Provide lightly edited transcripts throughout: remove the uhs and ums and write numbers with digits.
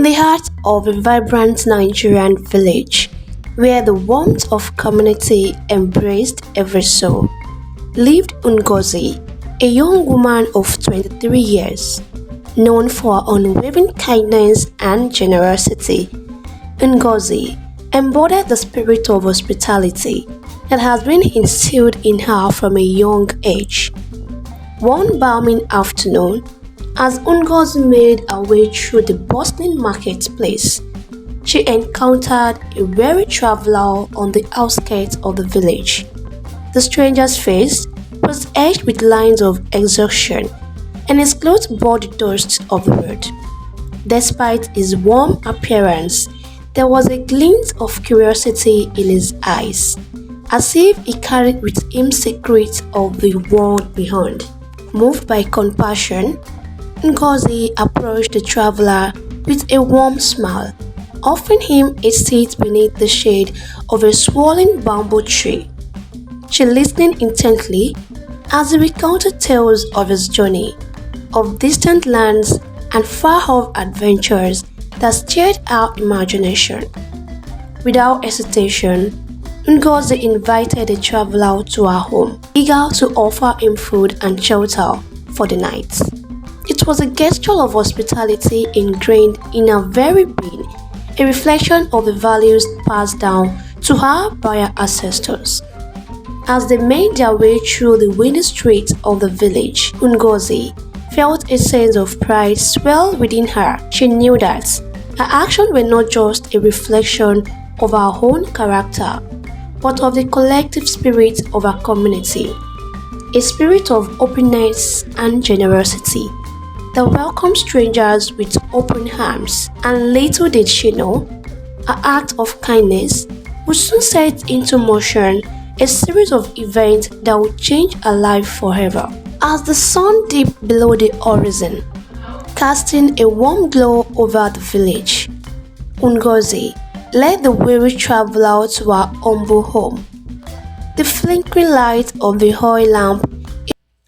the heart of a vibrant Nigerian village, where the warmth of community embraced every soul, lived Ngozi, a young woman of 23 years, known for her unwavering kindness and generosity. Ngozi embodied the spirit of hospitality that has been instilled in her from a young age. One balmy afternoon, as Ngozi made her way through the bustling marketplace, she encountered a weary traveler on the outskirts of the village. The stranger's face was edged with lines of exhaustion, and his clothes bore the dust of the road. Despite his warm appearance, there was a glint of curiosity in his eyes, as if he carried with him secrets of the world beyond. Moved by compassion, Ngozi approached the traveler with a warm smile, offering him a seat beneath the shade of a swollen bamboo tree. She listened intently as he recounted tales of his journey, of distant lands and far-off adventures that stirred her imagination. Without hesitation, Ngozi invited the traveler to her home, eager to offer him food and shelter for the night. It was a gesture of hospitality ingrained in her very being, a reflection of the values passed down to her by her ancestors. As they made their way through the windy streets of the village, Ngozi felt a sense of pride swell within her. She knew that her actions were not just a reflection of her own character, but of the collective spirit of her community, a spirit of openness and generosity that welcomed strangers with open arms. And little did she know, her act of kindness would soon set into motion a series of events that would change her life forever. As the sun dipped below the horizon, casting a warm glow over the village, Ngozi led the weary traveler to her humble home. The flickering light of the oil lamp,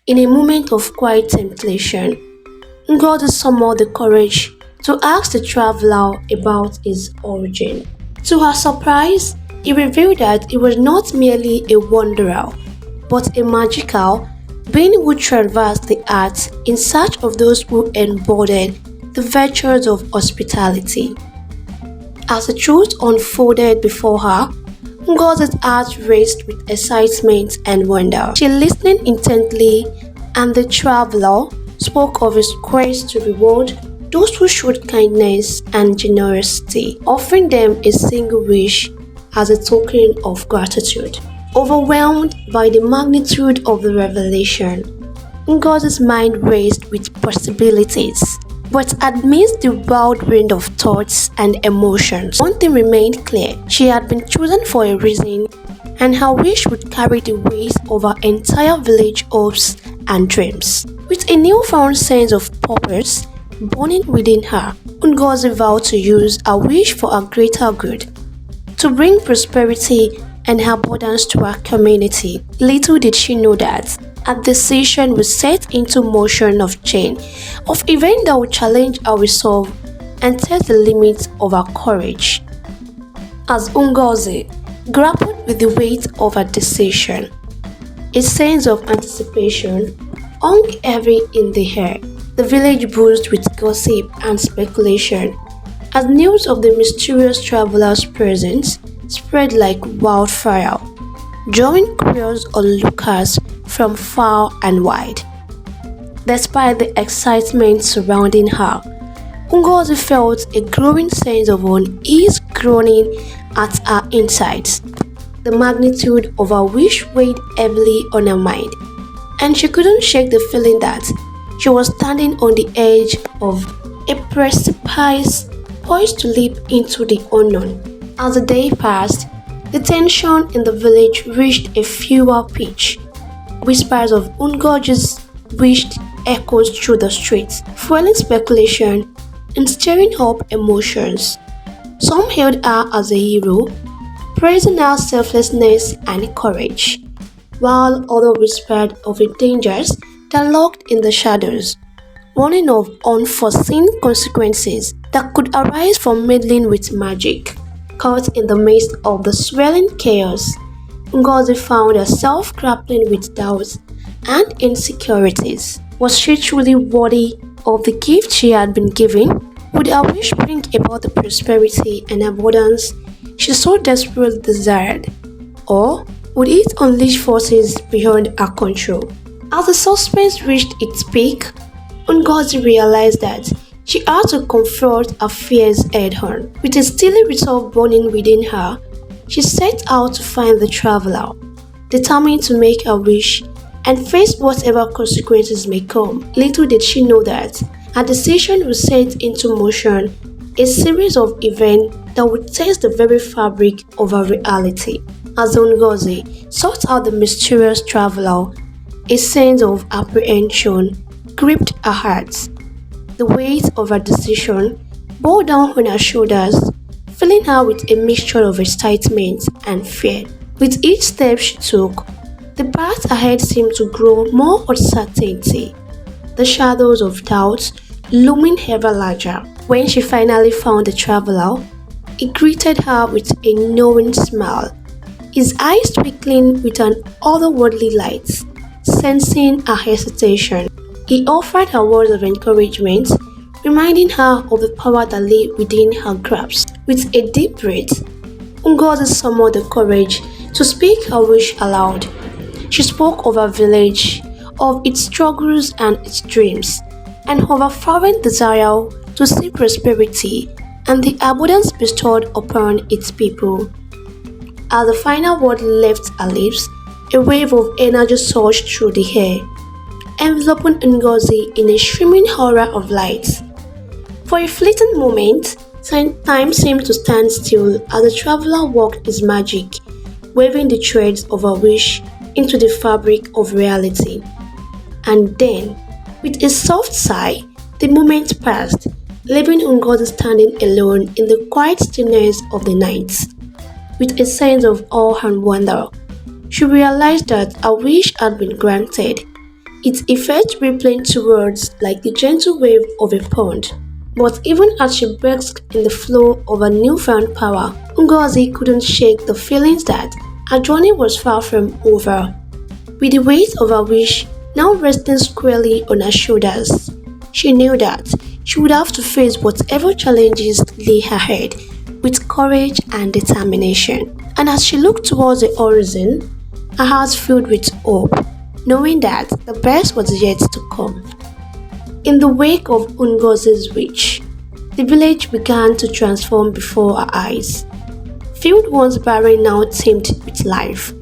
in a moment of quiet contemplation, Ngozi summoned the courage to ask the traveler about his origin. To her surprise, he revealed that he was not merely a wanderer, but a magical being who traversed the earth in search of those who embodied the virtues of hospitality. As the truth unfolded before her, Ngozi's heart raced with excitement and wonder. She listened intently, and the traveler spoke of his quest to reward those who showed kindness and generosity, offering them a single wish as a token of gratitude. Overwhelmed by the magnitude of the revelation, Ngozi's mind raced with possibilities. But amidst the whirlwind of thoughts and emotions, one thing remained clear: she had been chosen for a reason, and her wish would carry the weight of her entire village hopes and dreams. With a newfound sense of purpose burning within her, Ngozi vowed to use her wish for a greater good, to bring prosperity and abundance to her community. Little did she know that a decision would set into motion of chain of events that would challenge our resolve and test the limits of our courage. As Ngozi grappled with the weight of her decision, a sense of anticipation hung heavy in the air. The village buzzed with gossip and speculation as news of the mysterious traveler's presence spread like wildfire, drawing curious onlookers from far and wide. Despite the excitement surrounding her, Ngozi felt a growing sense of unease growing at her insides. The magnitude of her wish weighed heavily on her mind, and she couldn't shake the feeling that she was standing on the edge of a precipice poised to leap into the unknown. As the day passed, the tension in the village reached a fever pitch. Whispers of Ngozi's wish echoed through the streets, fueling speculation and stirring up emotions. Some hailed her as a hero, praising her selflessness and courage, while others whispered of the dangers that lurked in the shadows. warning of unforeseen consequences that could arise from meddling with magic. Caught in the midst of the swirling chaos, Ngozi found herself grappling with doubts and insecurities. Was she truly worthy of the gift she had been given? Would her wish bring about the prosperity and abundance she so desperately desired? Or would it unleash forces beyond her control? As the suspense reached its peak, Ngozi realized that she had to confront her fears head-on. With a steely resolve burning within her, she set out to find the traveler, determined to make her wish and face whatever consequences may come. Little did she know that her decision would set into motion a series of events that would test the very fabric of her reality. As Ngozi sought out the mysterious traveler, a sense of apprehension gripped her heart. The weight of her decision bore down on her shoulders, filling her with a mixture of excitement and fear. With each step she took, the path ahead seemed to grow more uncertainty, the shadows of doubt looming ever larger. When she finally found the traveler, he greeted her with a knowing smile, his eyes twinkling with an otherworldly light. Sensing her hesitation, he offered her words of encouragement, reminding her of the power that lay within her grasp. With a deep breath, Ngozi summoned the courage to speak her wish aloud. She spoke of her village, of its struggles and its dreams, and of her fervent desire to see prosperity and the abundance bestowed upon its people. As the final word left her lips, a wave of energy surged through the air, enveloping Ngozi in a streaming aura of light. For a fleeting moment, time seemed to stand still as the traveler worked his magic, weaving the threads of her wish into the fabric of reality. And then, with a soft sigh, the moment passed, leaving Ngozi standing alone in the quiet stillness of the night. With a sense of awe and wonder, she realized that her wish had been granted, its effect rippling towards like the gentle wave of a pond. But even as she basked in the flow of her newfound power, Ngozi couldn't shake the feelings that her journey was far from over. With the weight of her wish now resting squarely on her shoulders, she knew that she would have to face whatever challenges lay ahead with courage and determination. And as she looked towards the horizon, her heart filled with hope, knowing that the best was yet to come. In the wake of Ngozi's wish, the village began to transform before her eyes. Fields once barren now teemed with life,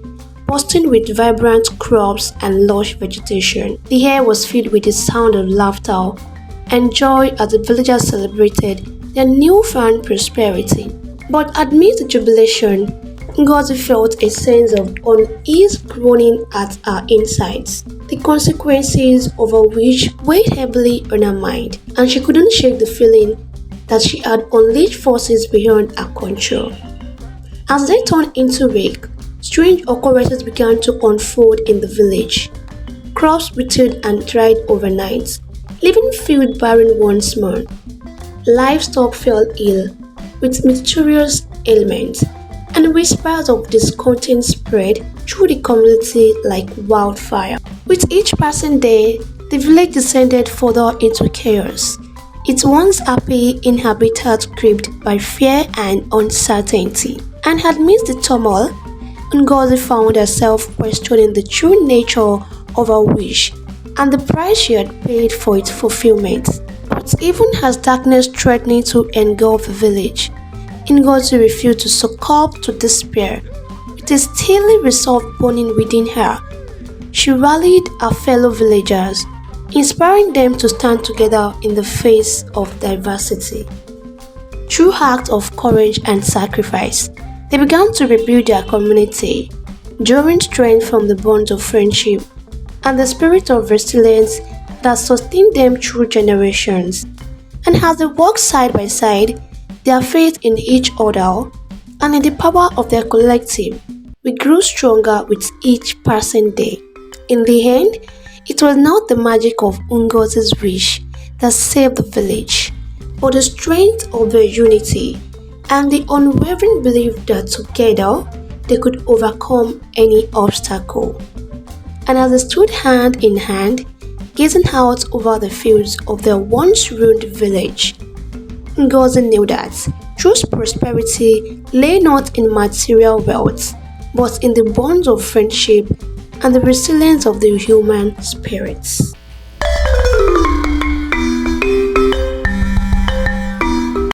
bursting with vibrant crops and lush vegetation. The air was filled with the sound of laughter and joy as the villagers celebrated their newfound prosperity. But amidst the jubilation, Ngozi felt a sense of unease growing at her insides. The consequences of her wish weighed heavily on her mind, and she couldn't shake the feeling that she had unleashed forces beyond her control. As they turned into week, strange occurrences began to unfold in the village. Crops withered and dried overnight, leaving fields barren once more. Livestock fell ill with mysterious ailments, and whispers of discontent spread through the community like wildfire. With each passing day, the village descended further into chaos, its once happy inhabitants gripped by fear and uncertainty. And amidst the turmoil, Ngozi found herself questioning the true nature of her wish and the price she had paid for its fulfillment. But even as darkness threatened to engulf the village, Ngozi refused to succumb to despair. With a steely resolve burning within her, she rallied her fellow villagers, inspiring them to stand together in the face of diversity. Through acts of courage and sacrifice, they began to rebuild their community, drawing strength from the bonds of friendship and the spirit of resilience that sustained them through generations. And as they worked side by side, their faith in each other and in the power of their collective we grew stronger with each passing day. In the end, it was not the magic of Ngozi's wish that saved the village, but the strength of their unity and the unwavering belief that together they could overcome any obstacle. And as they stood hand in hand, gazing out over the fields of their once ruined village, Ngozi knew that true prosperity lay not in material wealth, but in the bonds of friendship and the resilience of the human spirits.